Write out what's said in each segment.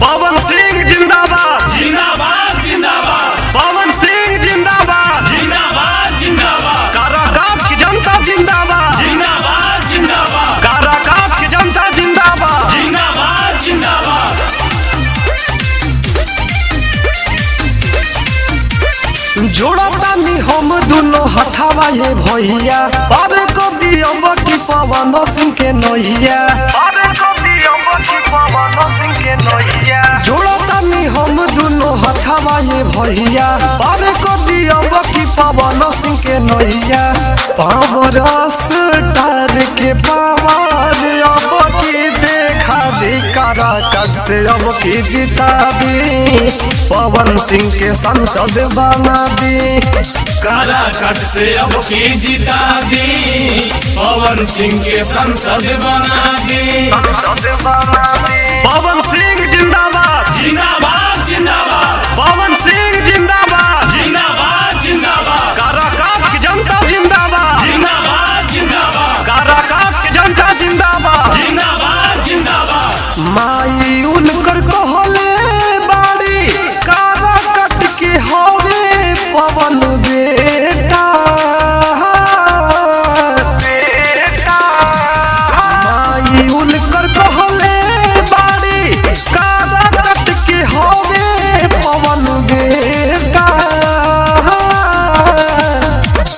पवन सिंह जिंदाबाद जिंदाबाद जिंदाबाद पवन सिंह जिंदाबाद जिंदाबाद जिंदाबाद काराकाट की जनता जिंदाबाद जिंदाबाद जिंदाबाद काराकाट की जनता जिंदाबाद जिंदाबाद जिंदाबाद जोड़ा तानी हम दोनों हथावा ये भैया पर को दियब की पवन सिंह के नैया जोड़ा तानी हम दोनों हथावा ये भैया पर को दियब की पवन सिंह के नैया पावरस टार के पावर अब की देखा दी काराकाट से अब की जिता दी पवन सिंह के संसद बना दी काराकाट से अब की जिता दी पवन सिंह के संसद बना दी पवन सिंह जिंदाबाद जिंदाबाद जिंदाबाद पवन सिंह जिंदाबाद जिंदाबाद जिंदाबाद काराकाट की जनता जिंदाबाद जिंदाबाद जिंदाबाद काराकाट की जनता जिंदाबाद जिंदाबाद जिंदाबाद माई उनकर कहले बाड़ी काराकाट के होवे पवन बेटा माई उनकर कहले बाड़ी काराकाट के होवे पवन बेटा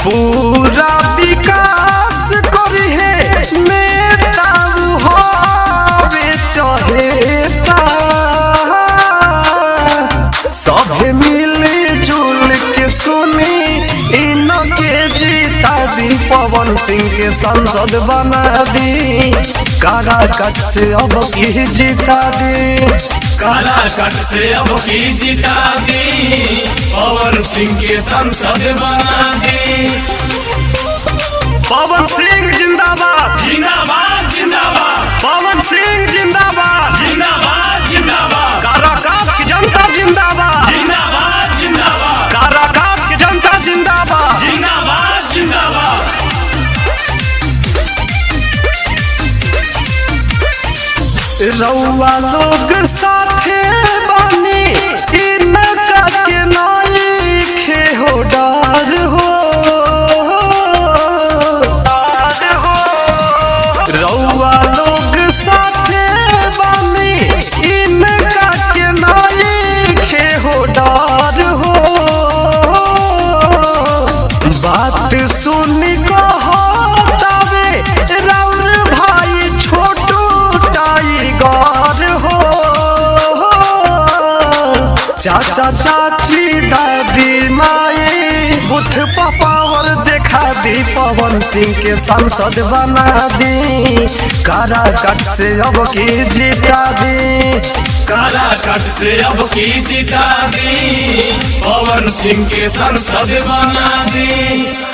पूरा विकास करी है नेता होवे चहेता सभे मिल जुल के सुनी इनके जीता दी पवन सिंह के संसद बना दी काराकाट से अब की जीता दी काराकाट से अब की जिता दी पवन सिंह के संसद बना दी पवन सिंह जिंदाबाद जिंदाबाद जिंदाबाद पवन सिंह जिंदाबाद जिंदाबाद जिंदाबाद काराकाट की जनता जिंदाबाद जिंदाबाद जिंदाबाद काराकाट की जनता जिंदाबाद जिंदाबाद जिंदाबाद रउआ लोग साथे बानी इनका के नइखे हो डर हो रउआ लोग साथे बानी इनका के नइखे हो डर हो बात सुनी कहतावे राउर भाई छोटू टाइगर हो चाचा चाची दादी माई बुथ पावर देखा दी पवन सिंह के संसद बना दी काराकाट से अब की जीता दी काराकाट से अब की जिता दी पवन सिंह के संसद बना दी